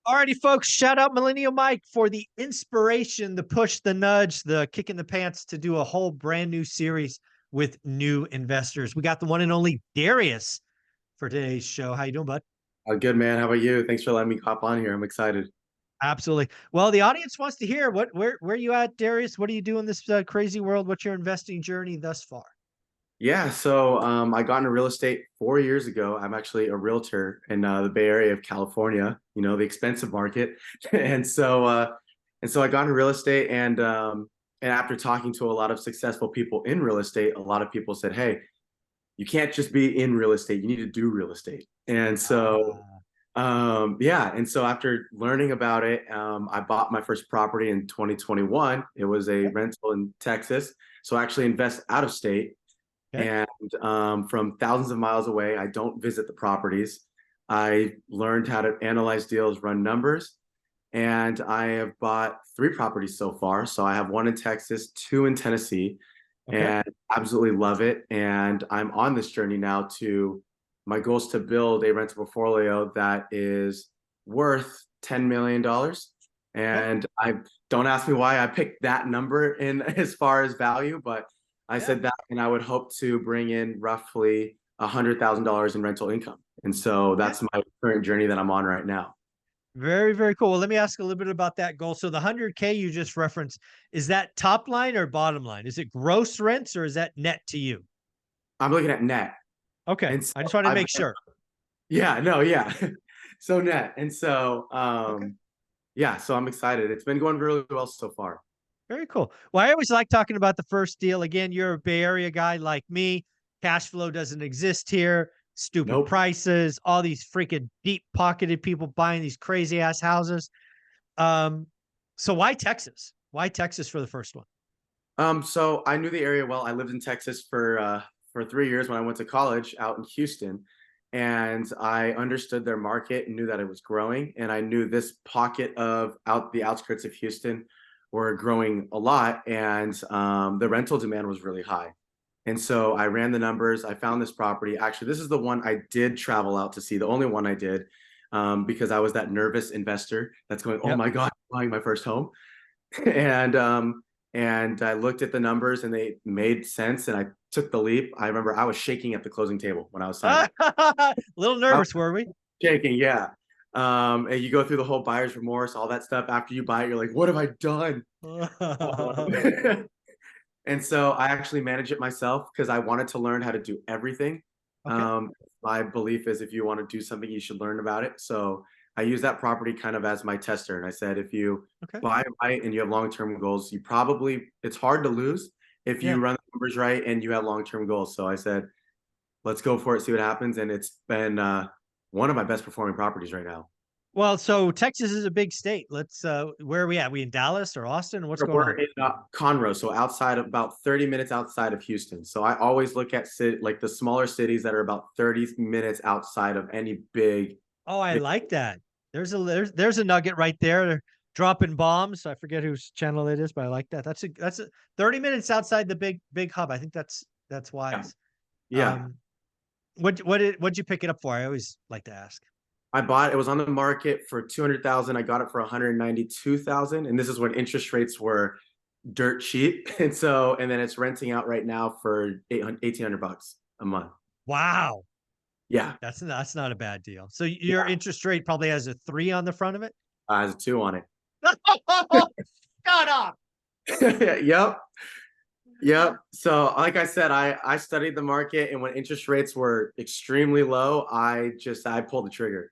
Alrighty, folks, shout out Millennial Mike for the inspiration, the push, the nudge, the kick in the pants to do a whole brand new series with new investors. We got the one and only Darius for today's show. How you doing, bud? Good, man. How about you? Thanks for letting me hop on here. I'm excited. Absolutely. Well, the audience wants to hear where you at, Darius? What do you do in this crazy world? What's your investing journey thus far? Yeah, so I got into real estate 4 years ago. I'm actually a realtor in the Bay Area of California, the expensive market. And so I got into real estate and after talking to a lot of successful people in real estate, a lot of people said, "Hey, you can't just be in real estate. You need to do real estate." And so Ah, yeah, and so after learning about it, I bought my first property in 2021. It was a yep. rental in Texas. So I actually invest out of state. Okay. And from thousands of miles away, I don't visit the properties. I learned how to analyze deals, run numbers, and I have bought three properties so far. So I have one in Texas, two in Tennessee, Okay. and absolutely love it. And I'm on this journey now to my goal is to build a rental portfolio that is worth $10 million. Okay. And I don't ask me why I picked that number in as far as value, but I Yeah. said that, and I would hope to bring in roughly $100,000 in rental income. And so Yeah. that's my current journey that I'm on right now. Very, very cool. Well, let me ask a little bit about that goal. So the 100K you just referenced, is that top line or bottom line? Is it gross rents or is that net to you? I'm looking at net. Okay. And so I just wanted to I've, make sure. yeah, no, yeah. So net. And so, Okay. yeah, so I'm excited. It's been going really well so far. Very cool. Well, I always like talking about the first deal. Again, you're a Bay Area guy like me. Cash flow doesn't exist here. Stupid Nope. prices, all these freaking deep pocketed people buying these crazy ass houses. Um, so why Texas? Why Texas for the first one? So I knew the area well. I lived in Texas for 3 years when I went to college out in Houston, and I understood their market and knew that it was growing. And I knew this pocket of out the outskirts of Houston were growing a lot, and the rental demand was really high. And so I ran the numbers. I found this property. Actually, this is the one I did travel out to see, the only one I did, because I was that nervous investor that's going, "Oh Yep. my God, I'm buying my first home." and and I looked at the numbers and they made sense and I took the leap. I remember I was shaking at the closing table when I was signing. A little I was nervous, were we? shaking, yeah. And you go through the whole buyer's remorse, all that stuff. After you buy it, you're like, "What have I done?" And so I actually manage it myself because I wanted to learn how to do everything. Okay. Um, my belief is if you want to do something, you should learn about it. So I use that property kind of as my tester. And I said, if you Okay. buy right and you have long-term goals, it's hard to lose if you Yeah. run the numbers right and you have long-term goals. So I said, let's go for it, see what happens. And it's been one of my best performing properties right now. Well, so Texas is a big state. Let's where are we at? We in Dallas or Austin? What's going We're on? in Conroe, so outside of about 30 minutes outside of Houston. So I always look at like the smaller cities that are about 30 minutes outside of any Oh, I big. like that. There's a nugget right there. They're dropping bombs. I forget whose channel it is, but I like that. That's a 30 minutes outside the big hub. I think that's Yeah. wise. Yeah. Um, what'd you pick it up for? I always like to ask. I bought it was on the market for 200,000. I got it for 192,000. And this is when interest rates were dirt cheap. And then it's renting out right now for 1,800 bucks a month. Wow, Yeah. that's not a bad deal. So your Yeah. interest rate probably has a 3 on the front of it. Has a two on it. Shut up. Yep. Yep. So, like I said, I studied the market, and when interest rates were extremely low, I pulled the trigger.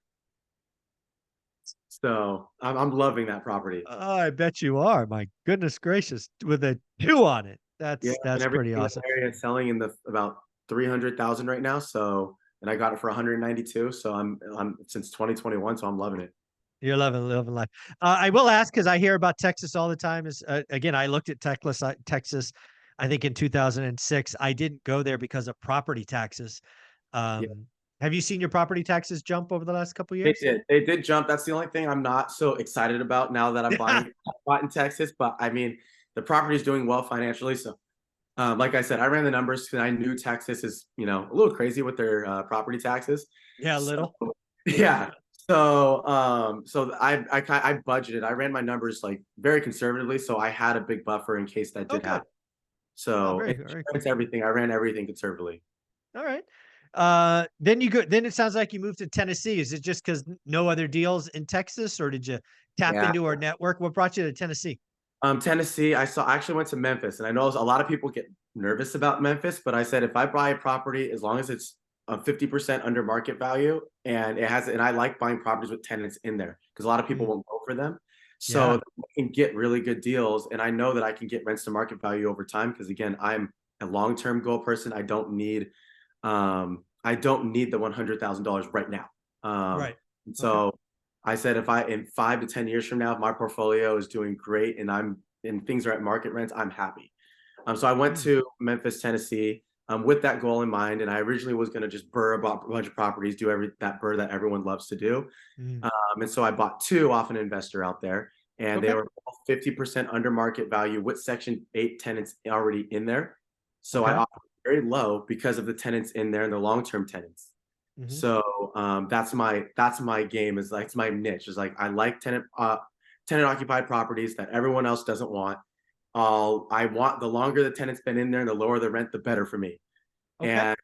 So I'm loving that property. Oh, I bet you are. My goodness gracious, with a 2 on it. Yeah, and That's pretty everything in awesome. the area is selling in the about 300,000 right now. So, and I got it for 192. So I'm since 2021. So I'm loving it. You're loving life. I will ask because I hear about Texas all the time. Is again, I looked at Texas, I think in 2006. I didn't go there because of property taxes. Yeah, Have you seen your property taxes jump over the last couple they years? did. They did jump. That's the only thing I'm not so excited about now that I bought in Texas. But I mean, the property is doing well financially. So, like I said, I ran the numbers because I knew Texas is a little crazy with their property taxes. Yeah, a So little. yeah. So I budgeted. I ran my numbers like very conservatively, so I had a big buffer in case that Oh, did good. happen. Oh, So very, very cool. it's everything. I ran everything conservatively. All right. Then you go. Then it sounds like you moved to Tennessee. Is it just because no other deals in Texas, or did you tap Yeah. into our network? What brought you to Tennessee? Tennessee, I actually went to Memphis, and I know a lot of people get nervous about Memphis, but I said if I buy a property, as long as it's 50% under market value, and I like buying properties with tenants in there because a lot of people Mm, won't go for them, so yeah. that I can get really good deals, and I know that I can get rents to market value over time because again, I'm a long-term goal person. I don't need the $100,000 right now. Right. And Okay. so I said if I in 5 to 10 years from now, if my portfolio is doing great and things are at market rents, I'm happy. So I went Mm, to Memphis, Tennessee, with that goal in mind, and I originally was going to just burr a bunch of properties, do that burr that everyone loves to do. mm. And so I bought two off an investor out there, and they Okay. were 50% under market value with Section 8 tenants already in there. So I Okay. offered very low because of the tenants in there and the long-term tenants. Hmm. So that's my game is like it's my niche is like I like tenant occupied properties that everyone else doesn't want. I want the longer the tenant's been in there and the lower the rent, the better for me. Okay.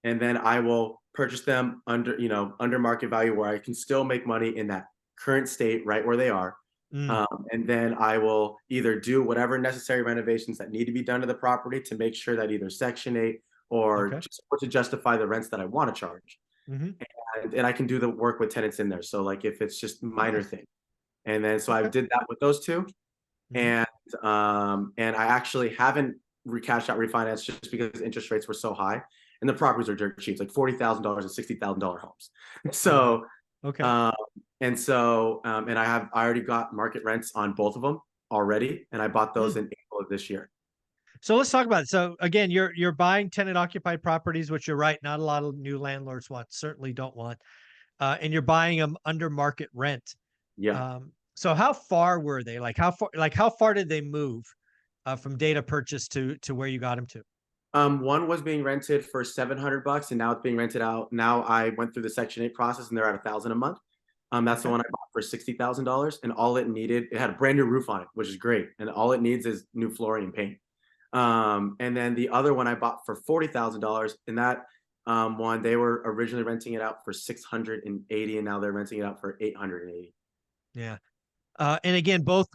And then I will purchase them under market value where I can still make money in that current state right where they are. Mm, And then I will either do whatever necessary renovations that need to be done to the property to make sure that either Section 8 okay. or to justify the rents that I want to charge. Hmm. And I can do the work with tenants in there. So like if it's just minor Nice. thing. And then so I Okay. did that with those two. Hmm. And I actually haven't cashed out refinance just because interest rates were so high and the properties are dirt cheap, like $40,000 and $60,000 homes. Oh, wow. So Okay. um, and I already got market rents on both of them already, and I bought those Mm. in April of this year. So let's talk about it. So again, you're buying tenant occupied properties, which you're right, not a lot of new landlords want, certainly don't want, and you're buying them under market rent. Yeah. So how far were they? Like how far did they move from data purchase to where you got them to? One was being rented for $700, and now it's being rented out. Now I went through the Section 8 process, and they're at 1,000 a month. That's the Okay. one I bought for $60,000, and all it had a brand new roof on it, which is great, and all it needs is new flooring and paint. And then the other one I bought for $40,000, and that one they were originally renting it out for 680, and now they're renting it out for 880. Yeah. And again, both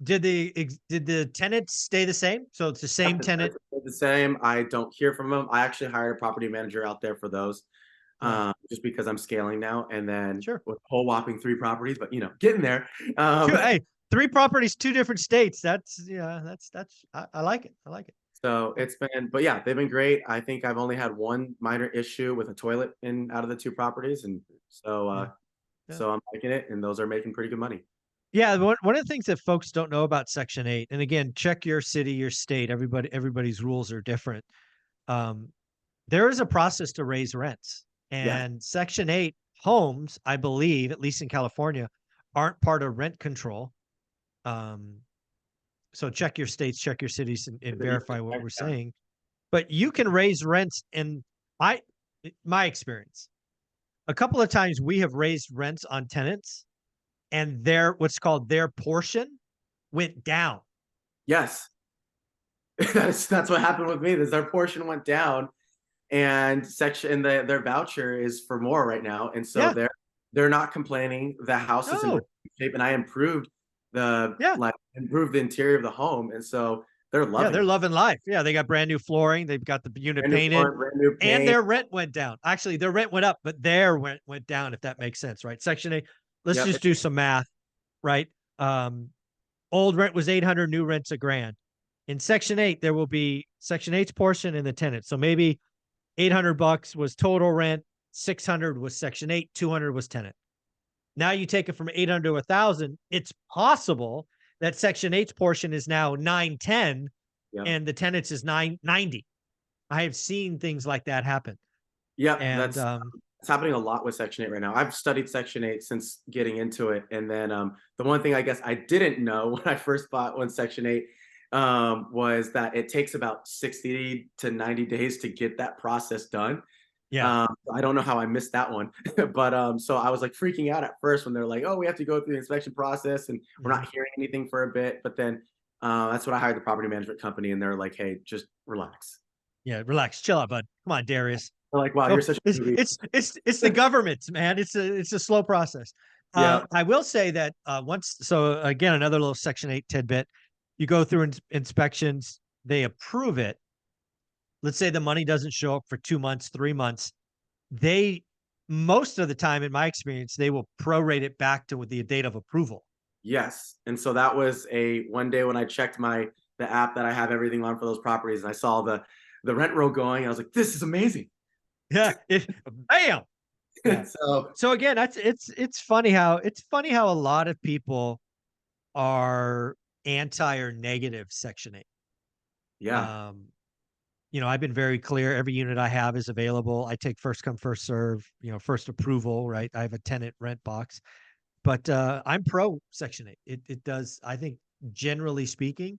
did the tenants stay the same? So it's the same tenant. The same. I don't hear from them. I actually hired a property manager out there for those, Nice. just because I'm scaling now, and then Sure. with a whole whopping 3 properties, but getting there. Two, hey, three properties, two different states. I like it. I like it. So it's been, but yeah, they've been great. I think I've only had one minor issue with a toilet in out of the 2 properties, and so Yeah. Yeah. so I'm liking it, and those are making pretty good money. Yeah, one of the things that folks don't know about Section 8, and again, check your city, your state, everybody's rules are different. Um, there is a process to raise rents. Yes. And Section 8 homes, I believe, at least in California, aren't part of rent control. Um, so check your states, check your cities, and verify what we're Yeah. saying. But you can raise rents, and I my experience, a couple of times we have raised rents on tenants and their what's called their portion went down. Yes. That's what happened with me. Is their portion went down, and their voucher is for more right now, and so Yeah. they're not complaining. The house is in really No. good shape, and I Yeah. improved the interior of the home, and so they're Yeah, loving they're it. loving life. Yeah, they got brand new flooring. They've got the unit Brand new painted, floor, brand new and paint. their rent went down. Actually, their rent went up, but their rent went down, if that makes sense, right? Section 8. Let's Yep. just do some math, right? Um, Old rent was 800, new rent's a grand. In Section 8, there will be Section 8's portion and the tenant. So maybe $800 was total rent, 600 was Section 8, 200 was tenant. Now you take it from 800 to 1,000. It's possible that Section 8's portion is now 910 Yep. and the tenants is 990. I have seen things like that happen. Yep. And It's happening a lot with Section 8 right now. I've studied Section 8 since getting into it. And then the one thing I guess I didn't know when I first bought one Section 8 was that it takes about 60 to 90 days to get that process done. Yeah. I don't know how I missed that one, but so I was like freaking out at first when they're like, "Oh, we have to go through the inspection process, and we're Mhm. not hearing anything for a bit." But then that's when I hired the property management company, and they're like, "Hey, just relax." Yeah. Relax. Chill out, bud. Come on, Darius. They're like, "Wow, Oh, you're such a newbie." it's the government, man. It's a slow process. Yeah. I will say that once, so again, another little Section 8 tidbit. You go through inspections, they approve it. Let's say the money doesn't show up for 2 months, 3 months. They, most of the time, in my experience, they will prorate it back to the date of approval. Yes. And so that was a one day when I checked the app that I have everything on for those properties, and I saw the rent roll going. I was like, "This is amazing." Yeah. Bam. Yeah. So So again, it's funny how a lot of people are anti or negative Section 8. yeah, Um, I've been very clear. Every unit I have is available. I take first come, first serve, first approval, right? I have a tenant rent box, but I'm pro Section 8. It does, I think, generally speaking,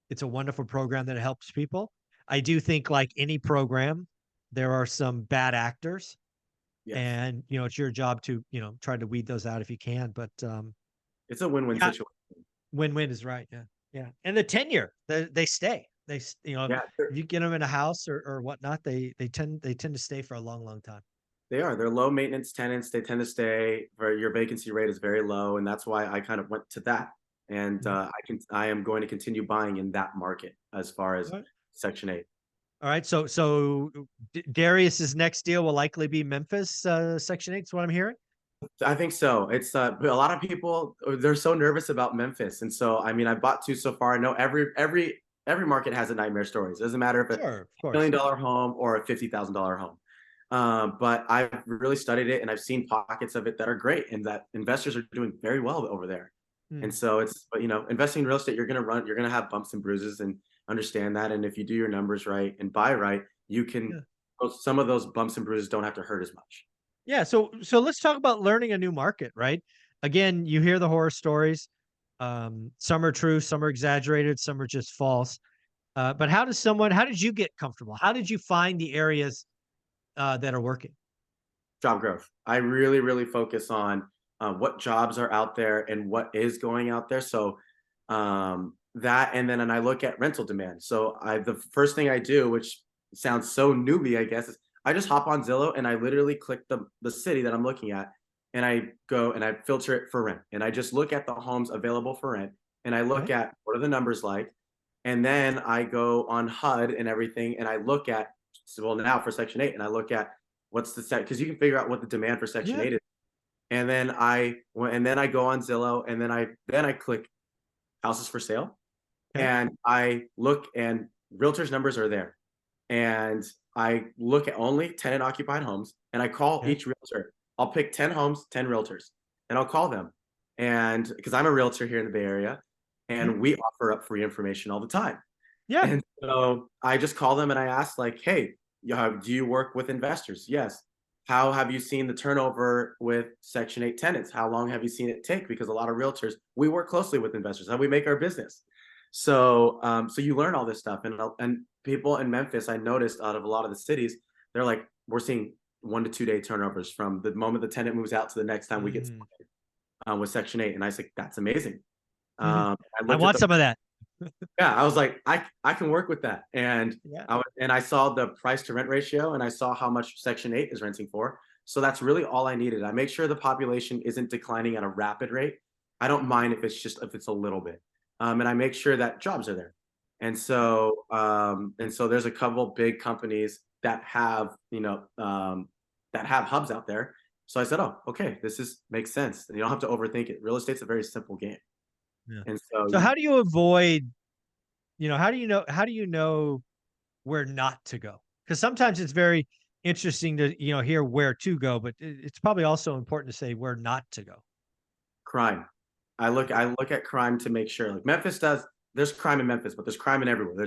it's a wonderful program that helps people. I do think, like any program, there are some bad actors, yes, and it's your job to try to weed those out if you can. But it's a win-win yeah, situation. win-win is right. Yeah. Yeah. And the tenure, they stay. Yeah, If you get them in a house or whatnot, they tend to stay for a long, long time. they are. They're low maintenance tenants. They tend to stay. Your vacancy rate is very low, and that's why I kind of went to that. And Mhm. I am going to continue buying in that market as far All as right. Section 8. All right. So Darius's next deal will likely be Memphis, Section 8 is what I'm hearing. I think so. It's a lot of people, they're so nervous about Memphis, and so I mean, I bought two so far. I know every market has a nightmare stories. It doesn't matter if a Sure, of course. $1 million home or a $50,000 home. But I've really studied it, and I've seen pockets of it that are great, and that investors are doing very well over there. And Hmm. so but investing in real estate, you're gonna have bumps and bruises, and understand that. And if you do your numbers right and buy right, you can. Yeah. Some of those bumps and bruises don't have to hurt as much. Yeah. So let's talk about learning a new market, right? Again, you hear the horror stories. Some are true, some are exaggerated, some are just false. But how did you get comfortable? How did you find the areas that are working? Job growth. I really, really focus on what jobs are out there and what is going out there. So that, and I look at rental demand. So the first thing I do, which sounds so newbie, I guess, is I just hop on Zillow and I literally click the city that I'm looking at, and I go and I filter it for rent, and I just look at the homes available for rent, and I look Okay. at what are the numbers like, and then I go on HUD and everything, and I look at, well, now for Section 8, and I look at what's the set, because you can figure out what the demand for Section Yeah. 8 is. And then I go on Zillow, and then I click houses for sale, Okay. and I look, and realtors numbers are there, and I look at only tenant occupied homes, and I call Okay. each realtor. I'll pick 10 homes, 10 realtors, and I'll call them. And because I'm a realtor here in the Bay Area, Mhm. and we offer up free information all the time. Yeah. And so I just call them and I ask, like, "Hey, do you work with investors?" "Yes." "How have you seen the turnover with Section 8 tenants? How long have you seen it take?" Because a lot of realtors, we work closely with investors. How we make our business. So you learn all this stuff, and people in Memphis, I noticed out of a lot of the cities, they're like, "We're seeing 1 to 2 day turnovers from the moment the tenant moves out to the next time we get Mm. started, with Section 8." And I said, "That's amazing." Mhm. I I looked at want the some of that. Yeah, I was like, I can work with that. And Yeah. I saw the price to rent ratio, and I saw how much Section 8 is renting for. So that's really all I needed. I make sure the population isn't declining at a rapid rate. I don't mind if it's a little bit. And I make sure that jobs are there. And so there's a couple big companies that have hubs out there. So I said, "Oh, okay, makes sense. You don't have to overthink it. Real estate's a very simple game." Yeah. And so So how do you avoid, how do you know where not to go? Because sometimes it's very interesting to, hear where to go, but it's probably also important to say where not to go. crime. I look at crime to make sure. Like Memphis does, there's crime in Memphis, but there's crime in everywhere.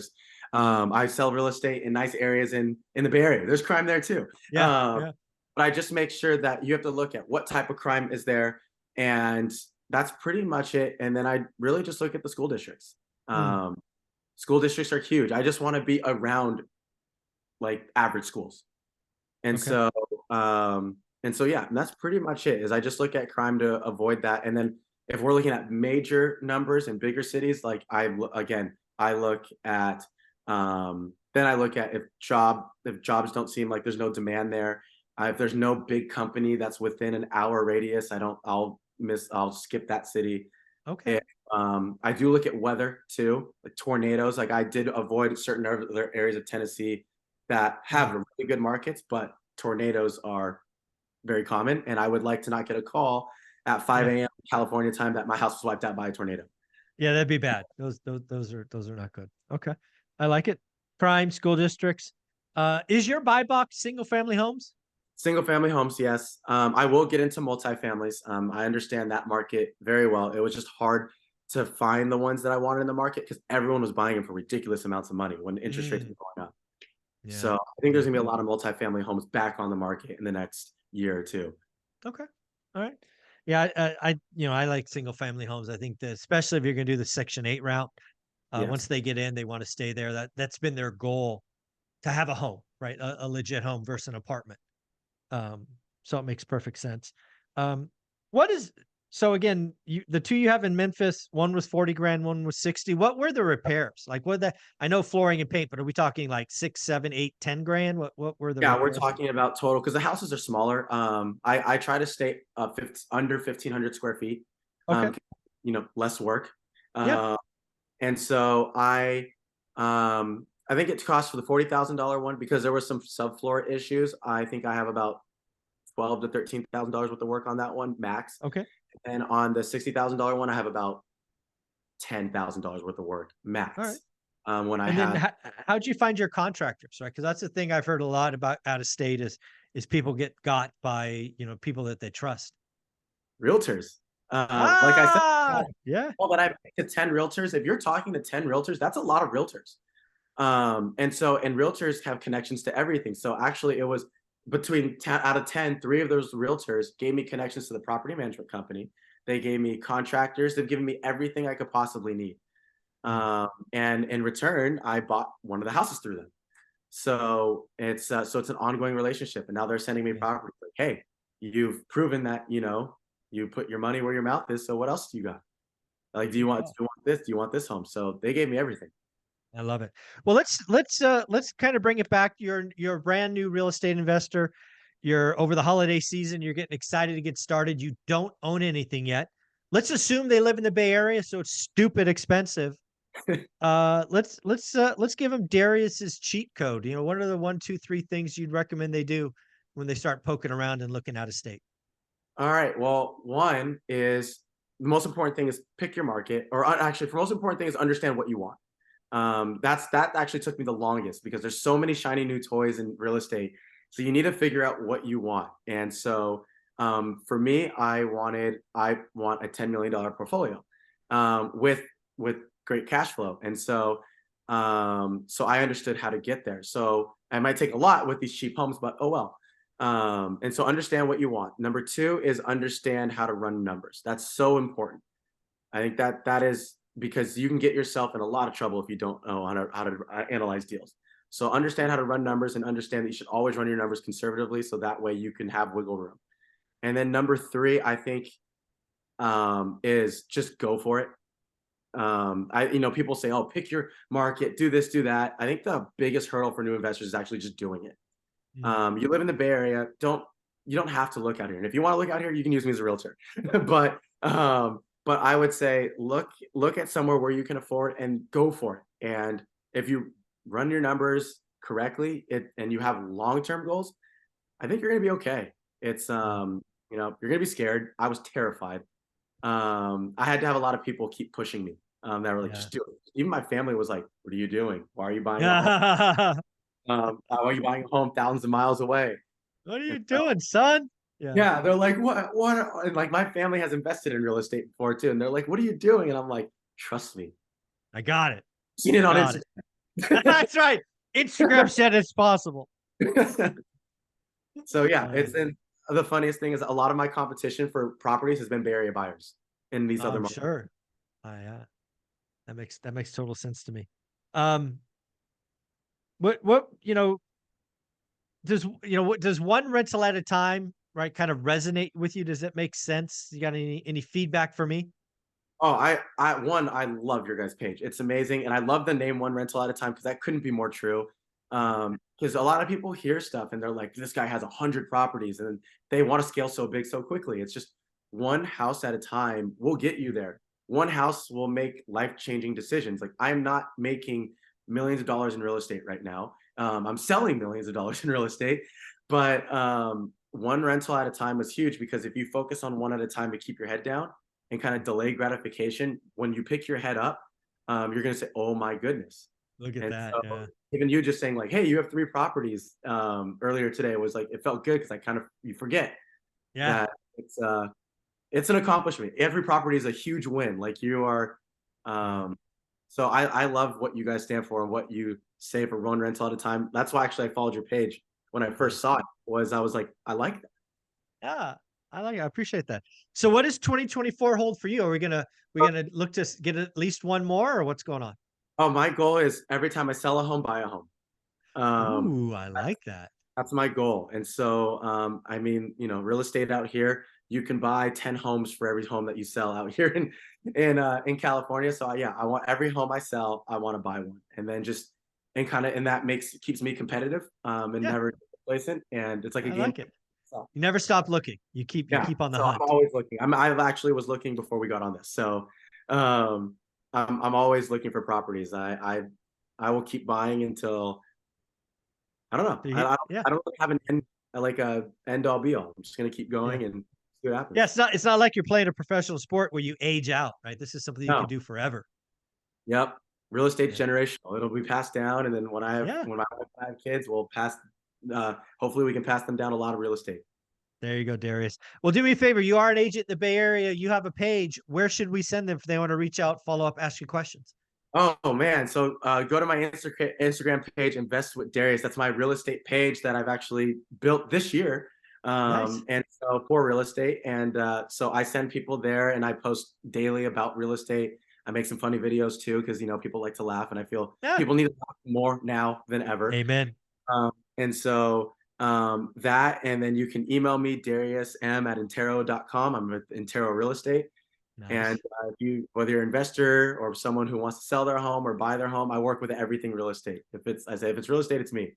I sell real estate in nice areas in the Bay Area. There's crime there too. Yeah. Um, Yeah. but I just make sure that you have to look at what type of crime is there, and that's pretty much it. And then I really just look at the school districts. Mm. Um, School districts are huge. I just want to be around like average schools. And Okay. so, yeah, and that's pretty much it. Is I just look at crime to avoid that, and then if we're looking at major numbers in bigger cities, like again, I look at then I look at if jobs don't seem like there's no demand there. If there's no big company that's within an hour radius, I'll skip that city. Okay. If, I do look at weather too, like tornadoes. Like I did avoid certain other areas of Tennessee that have Mm. really good markets, but tornadoes are very common. And I would like to not get a call at Yeah. 5 a.m. California time that my house was wiped out by a tornado. Yeah, that'd be bad. Those are not good. Okay. I like it. Crime, school districts. Is your buy box single family homes? Single family homes, yes. I will get into multifamilies. I understand that market very well. It was just hard to find the ones that I wanted in the market because everyone was buying them for ridiculous amounts of money when interest rates were Mm, going up. yeah. So I think there's Yeah. gonna be a lot of multifamily homes back on the market in the next year or two. Okay. All right. Yeah, I like single family homes. I think that especially if you're going to do the Section 8 route, once Yes. they get in, they want to stay there. That's been their goal to have a home, right? A legit home versus an apartment. Um, so it makes perfect sense. Um, what is so again, the two you have in Memphis, one was 40 grand, one was 60. What were the repairs? Like what the I know flooring and paint, but are we talking like 6, 7, 8, 10 grand? What were the Yeah, we're repairs? talking about total because the houses are smaller. I try to stay under 1,500 square feet. Okay. Um, less work. Yeah. Uh, and so I think it cost for the $40,000 one because there was some subfloor issues. I think I have about 12 to $13,000 worth of work on that one max. Okay. And on the $60,000 one, I have about $10,000 worth of work All right. max. When I And then had how'd you find your contractors, right? Because that's the thing I've heard a lot about out of state is people get got by, people that they trust. realtors, like I said, Ah, yeah. all that I to 10 realtors. If you're talking to 10 realtors, that's a lot of realtors. And realtors have connections to everything. So actually, it was between 10 out of 10, three of those realtors gave me connections to the property management company. They gave me contractors. They've given me everything I could possibly need. Mm, And in return, I bought one of the houses through them. So it's an ongoing relationship. And now they're sending me yeah. property like, hey, you've proven that you put your money where your mouth is. So what else do you got? Like, There you do go. you want this? Do you want this home? So they gave me everything. I love it. Well, let's kind of bring it back. You're a brand new real estate investor. You're over the holiday season. You're getting excited to get started. You don't own anything yet. Let's assume they live in the Bay Area, so it's stupid expensive. Let's give them Darius's cheat code. What are the one, two, three things you'd recommend they do when they start poking around and looking out of state? All right. Well, one is the most important thing is pick your market, or actually, the most important thing is understand what you want. That actually took me the longest because there's so many shiny new toys in real estate. So you need to figure out what you want. And so for me, I want a $10 million portfolio with great cash flow. And so I understood how to get there. So it might take a lot with these cheap homes, but oh well. And so understand what you want. Number two is understand how to run numbers. That's so important. I think that is because you can get yourself in a lot of trouble if you don't know how to analyze deals. So understand how to run numbers and understand that you should always run your numbers conservatively, so that way you can have wiggle room. And then number three, I think, is just go for it. People say, "Oh, pick your market, do this, do that." I think the biggest hurdle for new investors is actually just doing it. Mm, You live in the Bay Area. You don't have to look out here. And if you want to look out here, you can use me as a realtor. but but I would say look at somewhere where you can afford and go for it. And if you run your numbers correctly, and you have long-term goals, I think you're gonna be okay. It's yeah. you're gonna be scared. I was terrified. I had to have a lot of people keep pushing me. That were like, Yeah. just do it. Even my family was like, "What are you doing? Why are you buying a home? Yeah. Why are you buying a home thousands of miles away?" What are And you so, doing, son? Yeah. yeah, they're like, what? And like my family has invested in real estate before too, and they're like, "What are you doing?" And I'm like, "Trust me, I got it. seen I it on got it. That's right. Instagram said it's possible. Instagram." So yeah, Uh, it's and the funniest thing is a lot of my competition for properties has been Bay Area buyers in these other I'm markets. sure. That makes total sense to me. Um, what does, does one rental at a time, right, kind of resonate with you? Does it make sense? You got any feedback for me? Oh, I love your guys' page. It's amazing, and I love the name one rental at a time because that couldn't be more true. Yeah. Because a lot of people hear stuff and they're like, "This guy has 100 properties," and they want to scale so big so quickly. It's just one house at a time will get you there. One house will make life-changing decisions. Like I'm not making millions of dollars in real estate right now. I'm selling millions of dollars in real estate, but one rental at a time was huge because if you focus on one at a time to keep your head down and kind of delay gratification, when you pick your head up, you're going to say, "Oh my goodness." Look at And that. so Yeah. even you just saying like, "Hey, you have 3 properties," earlier today was like, it felt good because I kind of, you forget Yeah. that it's an accomplishment. Every property is a huge win. Like you are, Yeah. um, so I love what you guys stand for and what you say for one rental at a time. That's why actually I followed your page when I Yeah. first saw it. Was I was like, I like that. Yeah. I like it. I appreciate that. So what does 2024 hold for you? Are we gonna look to get at least one more, or what's going on? Oh, my goal is every time I sell a home, buy a home. Um, Ooh, I like that. That's my goal. And so, I mean, real estate out here, you can buy 10 homes for every home that you sell out here in California. So yeah, I want every home I sell, I want to buy one. And then just and kind of and that keeps me competitive and Yeah, never complacent. And it's like a I game. like it. So, You never stop looking. You yeah. keep on the So I'm hunt. always looking. I've actually was looking before we got on this. So um I'm always looking for properties. I will keep buying until I don't know. So you I, I hit, don't. yeah. I don't really have an end, like a end all be all. I'm just gonna keep Yeah. going and see what Yeah, happens. it's not like you're playing a professional sport where you age out, right? This is something you could No. do forever. Yep. Real estate's Yeah. generational. It'll be passed down, and then Yeah. when my wife and I have kids, we'll pass. Hopefully, we can pass them down a lot of real estate. There you go, Darius. Well, do me a favor. You are an agent in the Bay Area. You have a page. Where should we send them if they want to reach out, follow up, ask you questions? Oh man! So go to my Instagram page, Invest with Darius. That's my real estate page that I've actually built this year, Nice. and so for real estate. And so I send people there, and I post daily about real estate. I make some funny videos too, because people like to laugh, and I feel Yeah. people need to laugh more now than ever. Amen. And so that, and then you can email me dariusm@intero.com. I'm with Intero Real Estate. And Nice. if whether you're an investor or someone who wants to sell their home or buy their home, I work with everything real estate. If it's real estate, it's me.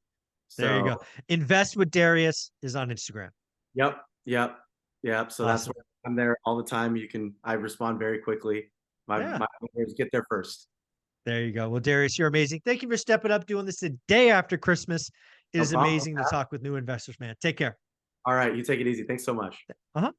There you So, go. Invest with Darius is on Instagram. yep, yep, yep. So that's Awesome. where I'm there all the time. I respond very quickly. Yeah. My owners get there first. There you go. Well, Darius, you're amazing. Thank you for stepping up, doing this the day after Christmas. It No is problem. amazing to talk with new investors, man. Take care. All right, you take it easy. Thanks so much. Uh huh.